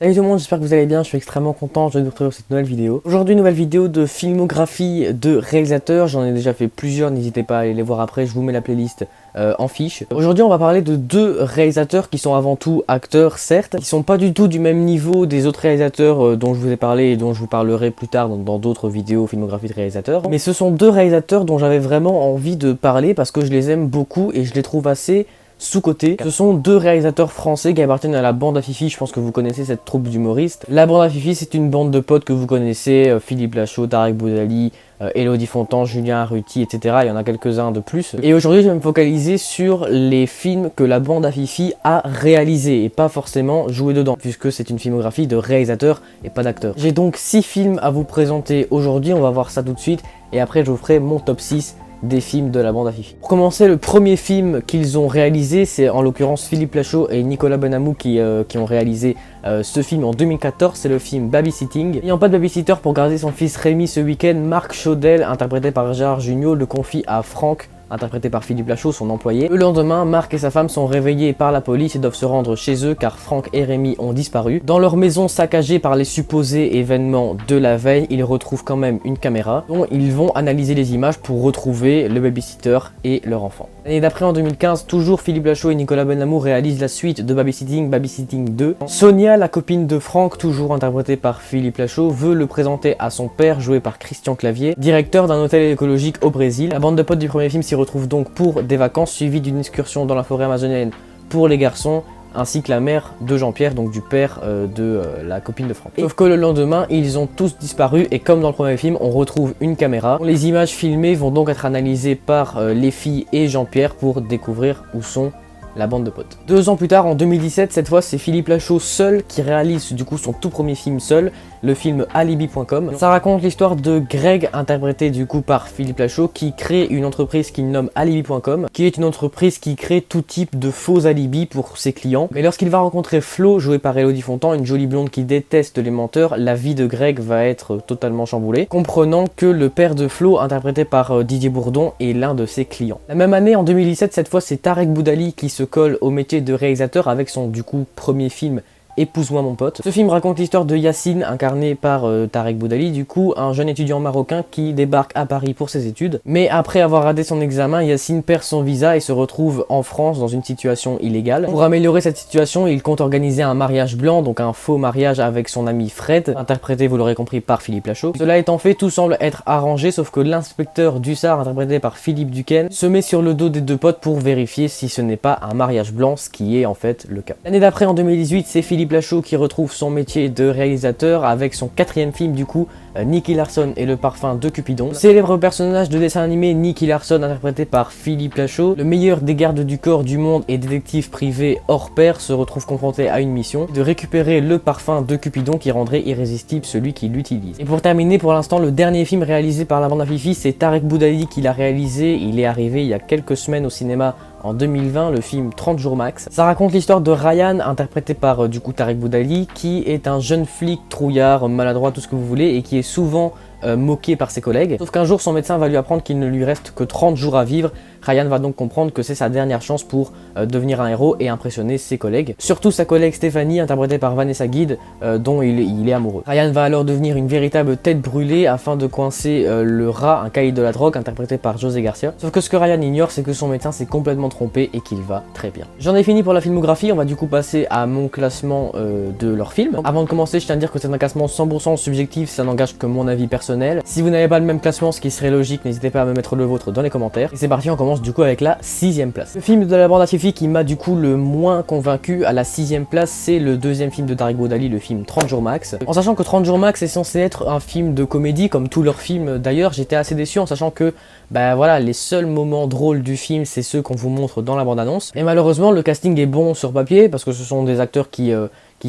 Salut tout le monde, j'espère que vous allez bien, je suis extrêmement content de vous retrouver pour cette nouvelle vidéo. Aujourd'hui, nouvelle vidéo de filmographie de réalisateurs, j'en ai déjà fait plusieurs, n'hésitez pas à aller les voir après, je vous mets la playlist en fiche. Aujourd'hui, on va parler de deux réalisateurs qui sont avant tout acteurs, certes, qui sont pas du tout du même niveau des autres réalisateurs dont je vous ai parlé et dont je vous parlerai plus tard dans d'autres vidéos filmographie de réalisateurs. Mais ce sont deux réalisateurs dont j'avais vraiment envie de parler parce que je les aime beaucoup et je les trouve assez sous-côté. Ce sont deux réalisateurs français qui appartiennent à la bande à Fifi, je pense que vous connaissez cette troupe d'humoristes. La bande à Fifi, c'est une bande de potes que vous connaissez, Philippe Lachaud, Tarek Boudali, Elodie Fontan, Julien Arruti, etc. Il y en a quelques-uns de plus. Et aujourd'hui, je vais me focaliser sur les films que la bande à Fifi a réalisés et pas forcément joué dedans, puisque c'est une filmographie de réalisateurs et pas d'acteurs. J'ai donc 6 films à vous présenter aujourd'hui, on va voir ça tout de suite, et après je vous ferai mon top 6 des films de la bande à Fifi. Pour commencer, le premier film qu'ils ont réalisé, c'est en l'occurrence Philippe Lachaud et Nicolas Benamou qui ont réalisé ce film en 2014, c'est le film Babysitting. N'ayant pas de babysitter pour garder son fils Rémi ce week-end, Marc Chaudel, interprété par Gérard Jugnot, le confie à Franck, interprété par Philippe Lachaud, son employé. Le lendemain, Marc et sa femme sont réveillés par la police et doivent se rendre chez eux car Franck et Rémi ont disparu. Dans leur maison saccagée par les supposés événements de la veille, ils retrouvent quand même une caméra dont ils vont analyser les images pour retrouver le babysitter et leur enfant. L'année d'après, en 2015, toujours Philippe Lachaud et Nicolas Benamou réalisent la suite de Babysitting, Babysitting 2. Sonia, la copine de Franck, toujours interprétée par Philippe Lachaud, veut le présenter à son père, joué par Christian Clavier, directeur d'un hôtel écologique au Brésil. La bande de potes du premier film s'y retrouve donc pour des vacances suivies d'une excursion dans la forêt amazonienne pour les garçons, ainsi que la mère de Jean-Pierre, donc du père de la copine de Franck. Sauf que le lendemain, ils ont tous disparu et comme dans le premier film, on retrouve une caméra. Les images filmées vont donc être analysées par les filles et Jean-Pierre pour découvrir où sont la bande de potes. 2 ans plus tard, en 2017, cette fois c'est Philippe Lachaud seul qui réalise du coup son tout premier film seul, le film Alibi.com. Ça raconte l'histoire de Greg, interprété du coup par Philippe Lachaud, qui crée une entreprise qu'il nomme Alibi.com, qui est une entreprise qui crée tout type de faux alibis pour ses clients. Mais lorsqu'il va rencontrer Flo, joué par Elodie Fontan, une jolie blonde qui déteste les menteurs, la vie de Greg va être totalement chamboulée, comprenant que le père de Flo, interprété par Didier Bourdon, est l'un de ses clients. La même année, en 2017, cette fois c'est Tarek Boudali qui se colle au métier de réalisateur avec son du coup premier film Épouse-moi mon pote. Ce film raconte l'histoire de Yacine, incarné par Tarek Boudali, du coup un jeune étudiant marocain qui débarque à Paris pour ses études. Mais après avoir raté son examen, Yacine perd son visa et se retrouve en France dans une situation illégale. Pour améliorer cette situation, il compte organiser un mariage blanc, donc un faux mariage avec son ami Fred, interprété, vous l'aurez compris, par Philippe Lachaud. Cela étant fait, tout semble être arrangé, sauf que l'inspecteur Dussard, interprété par Philippe Duquesne, se met sur le dos des deux potes pour vérifier si ce n'est pas un mariage blanc, ce qui est en fait le cas. L'année d'après, en 2018, c'est Philippe Lachaud qui retrouve son métier de réalisateur avec son 4e film du coup, Nicky Larson et le parfum de Cupidon. Célèbre personnage de dessin animé, Nicky Larson, interprété par Philippe Lachaud, le meilleur des gardes du corps du monde et détective privé hors pair, se retrouve confronté à une mission de récupérer le parfum de Cupidon qui rendrait irrésistible celui qui l'utilise. Et pour terminer, pour l'instant, le dernier film réalisé par la bande à Fifi, c'est Tarek Boudali qui l'a réalisé. Il est arrivé il y a quelques semaines au cinéma en 2020, le film 30 jours max. Ça raconte l'histoire de Ryan, interprété par du coup Tarek Boudali, qui est un jeune flic trouillard, maladroit, tout ce que vous voulez, et qui est souvent moqué par ses collègues. Sauf qu'un jour, son médecin va lui apprendre qu'il ne lui reste que 30 jours à vivre. Ryan va donc comprendre que c'est sa dernière chance pour devenir un héros et impressionner ses collègues. Surtout sa collègue Stéphanie, interprétée par Vanessa Guide, dont il est amoureux. Ryan va alors devenir une véritable tête brûlée afin de coincer le rat, un caïd de la drogue, interprété par José Garcia. Sauf que ce que Ryan ignore, c'est que son médecin s'est complètement trompé et qu'il va très bien. J'en ai fini pour la filmographie, on va du coup passer à mon classement de leurs films. Avant de commencer, je tiens à dire que c'est un classement 100% subjectif, ça n'engage que mon avis personnel. Si vous n'avez pas le même classement, ce qui serait logique, n'hésitez pas à me mettre le vôtre dans les commentaires. Et c'est parti, on commence du coup avec la 6e place. Le film de la bande à Fifi qui m'a du coup le moins convaincu à la 6e place, c'est le 2e film de Tarek Boudali, le film 30 jours max. En sachant que 30 jours max est censé être un film de comédie, comme tous leurs films d'ailleurs, j'étais assez déçu en sachant que voilà, les seuls moments drôles du film, c'est ceux qu'on vous montre dans la bande-annonce. Et malheureusement, le casting est bon sur papier, parce que ce sont des acteurs qui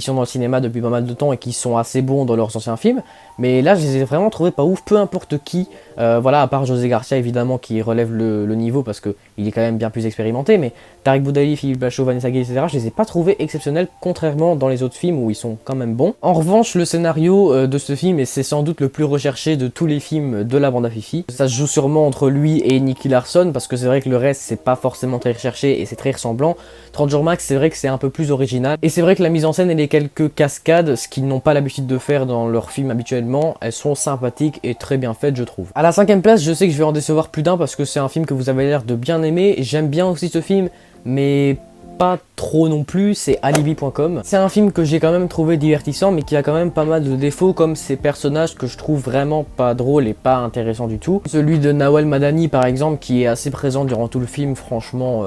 sont dans le cinéma depuis pas mal de temps et qui sont assez bons dans leurs anciens films. Mais là, je les ai vraiment trouvés pas ouf, peu importe qui. Voilà, à part José Garcia, évidemment, qui relève le niveau, parce qu'il est quand même bien plus expérimenté. Mais Tarek Boudali, Philippe Lachaud, Vanessa Gueye, etc., je les ai pas trouvés exceptionnels, contrairement dans les autres films où ils sont quand même bons. En revanche, le scénario de ce film, et c'est sans doute le plus recherché de tous les films de la bande à Fifi, ça se joue sûrement entre lui et Nicky Larson, parce que c'est vrai que le reste, c'est pas forcément très recherché et c'est très ressemblant. 30 jours max, c'est vrai que c'est un peu plus original. Et c'est vrai que la mise en scène et les quelques cascades, ce qu'ils n'ont pas l'habitude de faire dans leurs films habituellement, elles sont sympathiques et très bien faites je trouve. À la 5ème place, je sais que je vais en décevoir plus d'un parce que c'est un film que vous avez l'air de bien aimer. J'aime bien aussi ce film, mais pas trop non plus, c'est Alibi.com. C'est un film que j'ai quand même trouvé divertissant, mais qui a quand même pas mal de défauts, comme ces personnages que je trouve vraiment pas drôles et pas intéressants du tout. Celui de Nawal Madani par exemple, qui est assez présent durant tout le film, franchement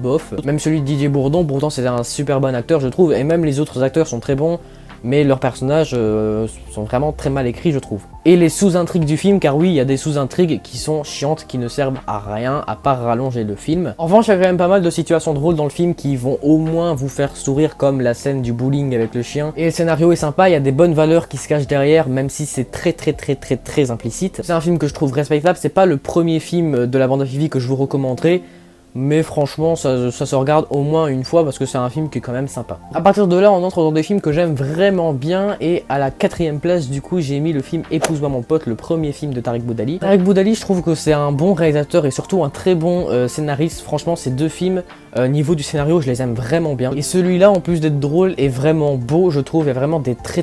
bof. Même celui de Didier Bourdon, pourtant c'est un super bon acteur je trouve, et même les autres acteurs sont très bons, mais leurs personnages sont vraiment très mal écrits je trouve. Et les sous-intrigues du film, car oui, il y a des sous-intrigues qui sont chiantes, qui ne servent à rien, à part rallonger le film. En revanche, il y a quand même pas mal de situations drôles dans le film qui vont au moins vous faire sourire, comme la scène du bowling avec le chien. Et le scénario est sympa, il y a des bonnes valeurs qui se cachent derrière, même si c'est très implicite. C'est un film que je trouve respectable, c'est pas le premier film de la bande à Fifi que je vous recommanderais, mais franchement ça se regarde au moins une fois parce que c'est un film qui est quand même sympa. A partir de là on entre dans des films que j'aime vraiment bien, et à la 4ème place du coup j'ai mis le film Épouse-moi mon pote, le premier film de Tariq Boudali. Tariq Boudali, je trouve que c'est un bon réalisateur et surtout un très bon scénariste. Franchement ces deux films, niveau du scénario je les aime vraiment bien, et celui-là en plus d'être drôle est vraiment beau je trouve. Il y a vraiment des très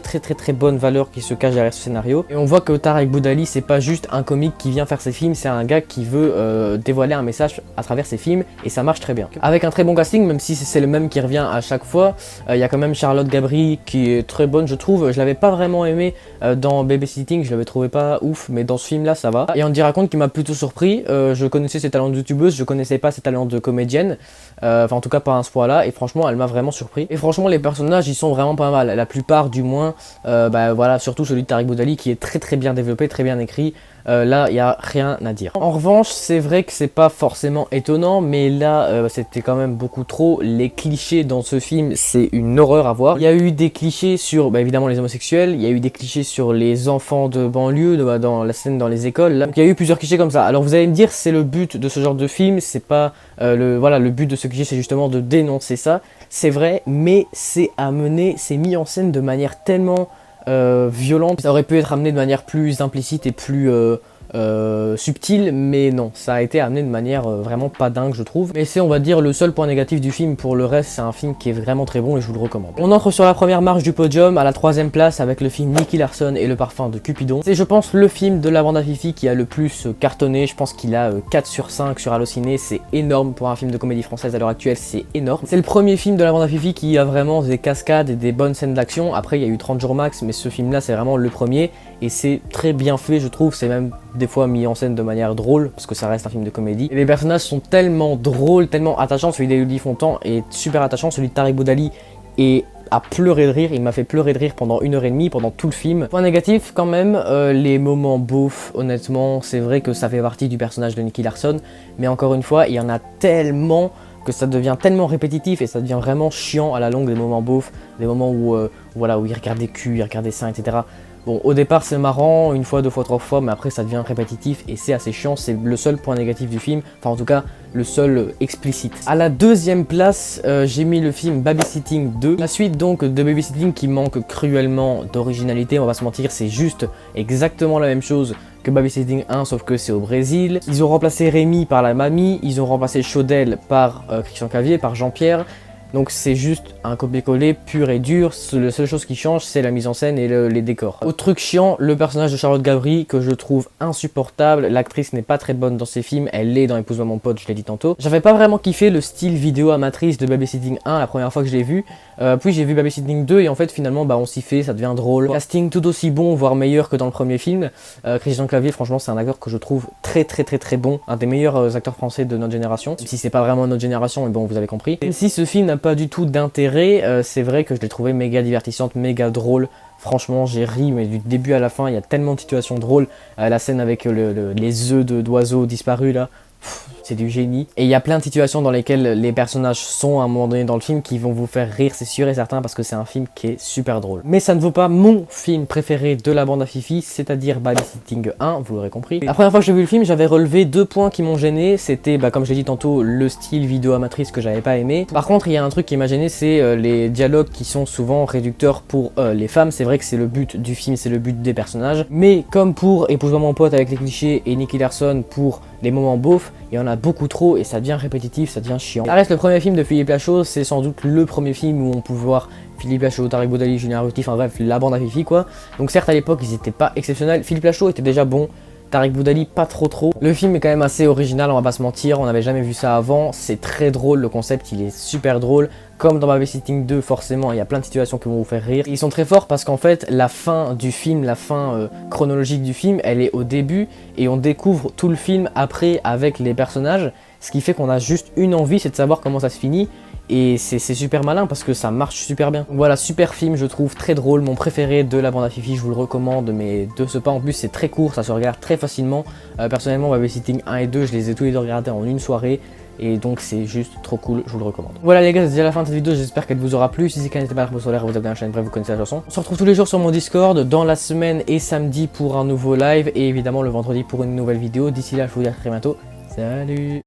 bonnes valeurs qui se cachent derrière ce scénario, et on voit que Tariq Boudali c'est pas juste un comique qui vient faire ses films, c'est un gars qui veut dévoiler un message à travers ses films, et ça marche très bien. Avec un très bon casting, même si c'est le même qui revient à chaque fois, il y a quand même Charlotte Gabri qui est très bonne je trouve. Je l'avais pas vraiment aimé dans Babysitting, je l'avais trouvé pas ouf, mais dans ce film là ça va. Et on dit raconte qui m'a plutôt surpris, je connaissais ses talents de youtubeuse, je connaissais pas ses talents de comédienne, enfin en tout cas pas à ce point là, et franchement elle m'a vraiment surpris. Et franchement les personnages ils sont vraiment pas mal, la plupart du moins, bah voilà, surtout celui de Tariq Boudali qui est très bien développé, très bien écrit. Là, il n'y a rien à dire. En revanche, c'est vrai que c'est pas forcément étonnant, mais là, c'était quand même beaucoup trop. Les clichés dans ce film, c'est une horreur à voir. Il y a eu des clichés sur, évidemment, les homosexuels. Il y a eu des clichés sur les enfants de banlieue, dans la scène dans les écoles. Là. Donc, il y a eu plusieurs clichés comme ça. Alors, vous allez me dire, c'est le but de ce genre de film. C'est pas le but de ce cliché, c'est justement de dénoncer ça. C'est vrai, mais c'est amené, c'est mis en scène de manière tellement violente. Ça aurait pu être amené de manière plus implicite et plus subtil, mais non, ça a été amené de manière vraiment pas dingue je trouve. Mais c'est on va dire le seul point négatif du film. Pour le reste c'est un film qui est vraiment très bon et je vous le recommande. On entre sur la première marche du podium, à la 3ème place avec le film Nicky Larson et le parfum de Cupidon. C'est je pense le film de la bande à Fifi qui a le plus cartonné. Je pense qu'il a 4 sur 5 sur Allociné, c'est énorme pour un film de comédie française à l'heure actuelle, c'est énorme. C'est le premier film de la bande à Fifi qui a vraiment des cascades et des bonnes scènes d'action. Après il y a eu 30 jours max, mais ce film là c'est vraiment le premier et c'est très bien fait je trouve. C'est même des fois mis en scène de manière drôle parce que ça reste un film de comédie, et les personnages sont tellement drôles, tellement attachants. Celui d'Elodie Fontan est super attachant, celui de Tariq Boudali est à pleurer de rire, il m'a fait pleurer de rire pendant 1h30 pendant tout le film. Point négatif quand même, les moments beaufs, honnêtement c'est vrai que ça fait partie du personnage de Nicky Larson, mais encore une fois il y en a tellement que ça devient tellement répétitif et ça devient vraiment chiant à la longue, des moments beaufs, des moments où voilà, où il regarde des culs, il regarde des seins, etc. Bon, au départ c'est marrant, une fois, deux fois, trois fois, mais après ça devient répétitif et c'est assez chiant. C'est le seul point négatif du film, enfin en tout cas le seul explicite. À la 2ème place, j'ai mis le film Babysitting 2. La suite donc de Babysitting qui manque cruellement d'originalité, on va pas se mentir, c'est juste exactement la même chose que Babysitting 1 sauf que c'est au Brésil. Ils ont remplacé Rémi par la mamie, ils ont remplacé Chaudel par Christian Clavier, par Jean-Pierre. Donc c'est juste un copier-coller pur et dur. La seule chose qui change c'est la mise en scène et les décors. Autre truc chiant, le personnage de Charlotte Gabri que je trouve insupportable. L'actrice n'est pas très bonne dans ses films, elle l'est dans Épouse-moi mon pote, je l'ai dit tantôt. J'avais pas vraiment kiffé le style vidéo amatrice de Babysitting 1 la première fois que je l'ai vu. Puis j'ai vu Babysitting 2 et en fait finalement on s'y fait, ça devient drôle. Casting tout aussi bon, voire meilleur que dans le premier film. Christian Clavier franchement c'est un acteur que je trouve très bon. Un des meilleurs acteurs français de notre génération. Même si c'est pas vraiment notre génération, mais bon vous avez compris. Même si ce film n'a pas du tout d'intérêt, c'est vrai que je l'ai trouvé méga divertissante, méga drôle. Franchement j'ai ri mais du début à la fin, il y a tellement de situations drôles. La scène avec les œufs d'oiseaux disparus là, c'est du génie. Et il y a plein de situations dans lesquelles les personnages sont à un moment donné dans le film qui vont vous faire rire, c'est sûr et certain, parce que c'est un film qui est super drôle. Mais ça ne vaut pas mon film préféré de la bande à Fifi, c'est-à-dire Babysitting 1, vous l'aurez compris. La première fois que j'ai vu le film, j'avais relevé 2 points qui m'ont gêné. C'était, comme je l'ai dit tantôt, le style vidéo amatrice que j'avais pas aimé. Par contre, il y a un truc qui m'a gêné, c'est les dialogues qui sont souvent réducteurs pour les femmes. C'est vrai que c'est le but du film, c'est le but des personnages. Mais comme pour Épouse-moi mon pote avec les clichés et Nicky Larson pour les moments beaufs, il y en a beaucoup trop et ça devient répétitif, ça devient chiant. Ça reste le premier film de Philippe Lachaud, c'est sans doute le premier film où on peut voir Philippe Lachaud, Tariq Boudali, Julien Arlotti, enfin bref, la bande à Fifi quoi. Donc certes à l'époque ils étaient pas exceptionnels, Philippe Lachaud était déjà bon, Tariq Boudali pas trop. Le film est quand même assez original, on va pas se mentir, on n'avait jamais vu ça avant, c'est très drôle, le concept il est super drôle. Comme dans Babysitting 2 forcément, il y a plein de situations qui vont vous faire rire. Ils sont très forts parce qu'en fait la fin du film, la fin chronologique du film, elle est au début et on découvre tout le film après avec les personnages. Ce qui fait qu'on a juste une envie, c'est de savoir comment ça se finit. Et c'est super malin parce que ça marche super bien. Voilà, super film, je trouve très drôle, mon préféré de la bande à Fifi, je vous le recommande, mais de ce pas en plus c'est très court, ça se regarde très facilement. Personnellement, Babysitting 1 et 2, je les ai tous les deux regardés en une soirée. Et donc c'est juste trop cool, je vous le recommande. Voilà les gars, c'est déjà la fin de cette vidéo, j'espère qu'elle vous aura plu. Si c'est le cas, n'hésitez pas à vous sur l'air, vous abonner à la chaîne, bref vous connaissez la chanson. On se retrouve tous les jours sur mon Discord, dans la semaine et samedi pour un nouveau live. Et évidemment le vendredi pour une nouvelle vidéo. D'ici là, je vous dis à très bientôt. Salut!